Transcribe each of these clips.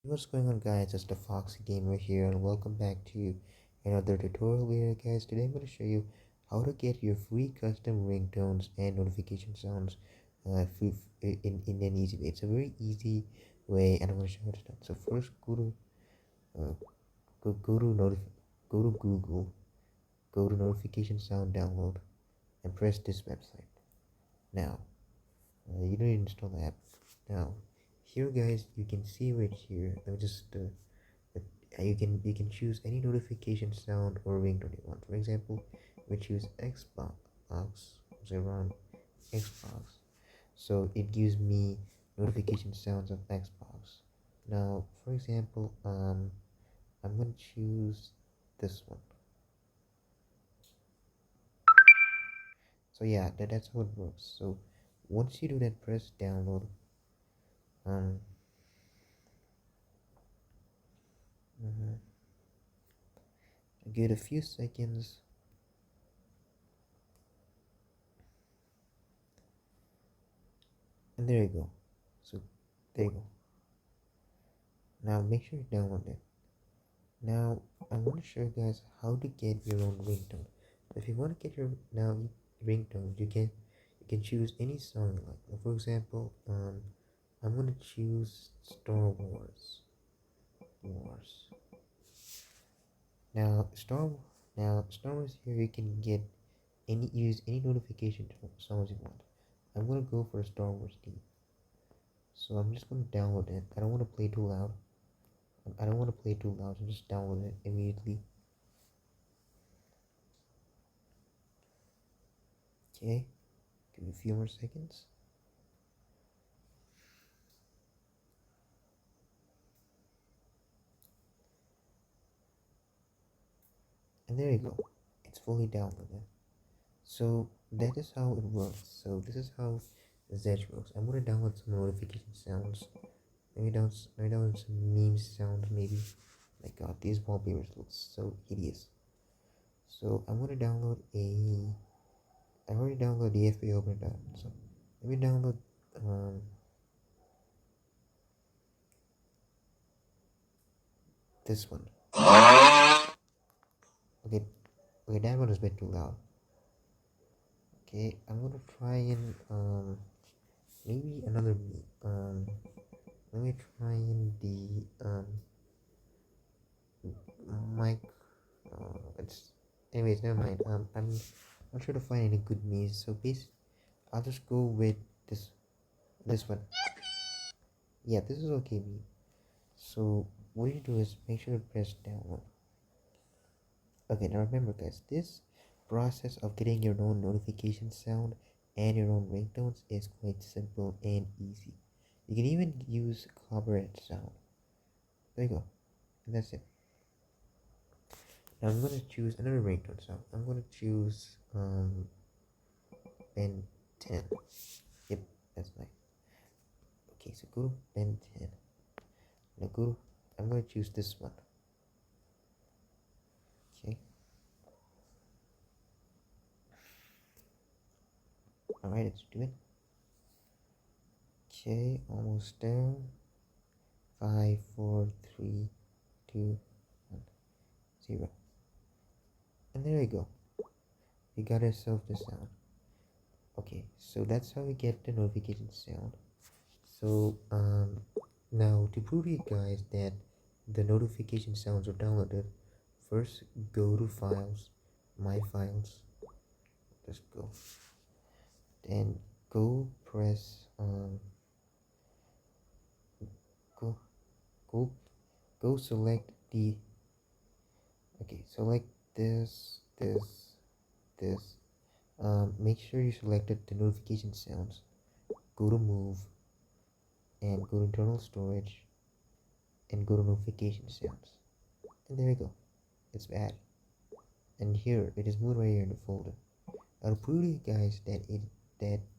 What's going on, guys? It's the Foxy Gamer here, and welcome back to another tutorial video, guys. Today I'm going to show you how to get your free custom ringtones and notification sounds in an easy way. It's a very easy way, and I'm going to show you how it's done. So first, uh, go to go to Google, go to notification sound download, and press this website. Now, you don't need to install the app. Now, here, guys, you can see right here. Let me just you can choose any notification sound or ringtone you want. For example, we choose Xbox, so run Xbox, so it gives me notification sounds of Xbox. Now, for example, I'm gonna choose this one. So yeah, that's how it works. So once you do that, press download. Um, mhm. Give it a few seconds. And there you go. So there you go. Now make sure you download it. Now I want to show you guys how to get your own ringtone. If you want to get your ringtone, you can choose any song you like. For example, I'm gonna choose Star Wars. Wars. Now Star Wars here you can get use any notification songs you want. I'm gonna go for a Star Wars theme. So I'm just gonna download it. I don't want to play too loud. I don't want to play too loud, so just download it immediately. Okay, give it a few more seconds. And there you go. It's fully downloaded. So that is how it works. So this is how Zedge works. I'm gonna download some notification sounds. Maybe download some meme sounds maybe. My god, these wallpapers look so hideous. So I'm gonna download I already downloaded the FB opened up. So let me download this one. Okay, okay, that one is a bit too loud. Okay, I'm gonna try and maybe another let me try in the mic. It's anyways, never mind. I'm not sure to find any good memes. So basically, I'll just go with this one. Yeah, this is okay me. So what you do is make sure to press download. Okay, now remember, guys, this process of getting your own notification sound and your own ringtones is quite simple and easy. You can even use copyright sound. There you go, and that's it. Now I'm gonna choose another ringtone sound. I'm gonna choose Ben 10. Yep, that's nice. Okay, so go to Ben 10. Now I'm gonna choose this one. Okay. Alright, let's do it. Okay, almost there. 5, 4, 3, 2, 1, 0. And there you go. We got ourselves the sound. Okay, so that's how we get the notification sound. So now to prove to you guys that the notification sounds are downloaded, first go to files, my files. Just go. Then go press go go go select the okay, select this. Make sure you selected the notification sounds. Go to move and go to internal storage and go to notification sounds. And there you go. It's added. And here it is moved right here in the folder. I'll prove to you guys that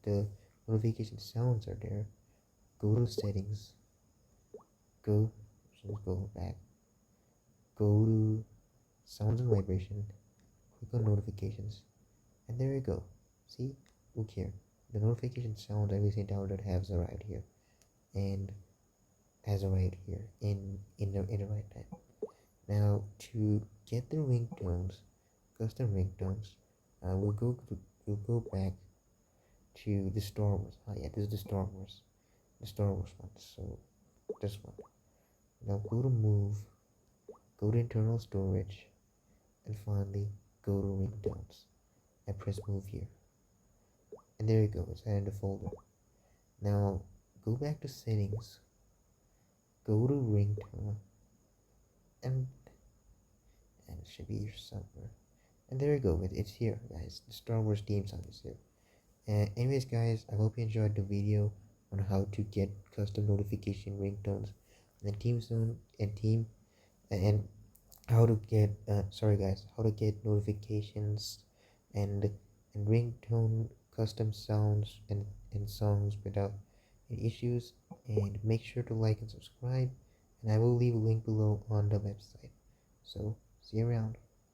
the notification sounds are there. Go to settings. Go back. Go to sounds and vibration. Click on notifications. And there you go. See? Look here. The notification sound everything downloaded has arrived here. And has arrived here in to get the ringtones, custom ringtones, we'll go back to the Star Wars. Oh yeah, this is the Star Wars one. So this one. Now go to move, go to internal storage, and finally go to ringtones. I press move here, and there you go. It's added the folder. Now go back to settings, go to ringtone, and it should be here somewhere. And there you go. It's here, guys. The Star Wars theme song is here. Anyways, guys, I hope you enjoyed the video on how to get custom notification ringtones and theme zone and theme and how to get sorry guys, how to get notifications and ringtone custom sounds and songs without any issues. And make sure to like and subscribe, and I will leave a link below on the website. So see you around.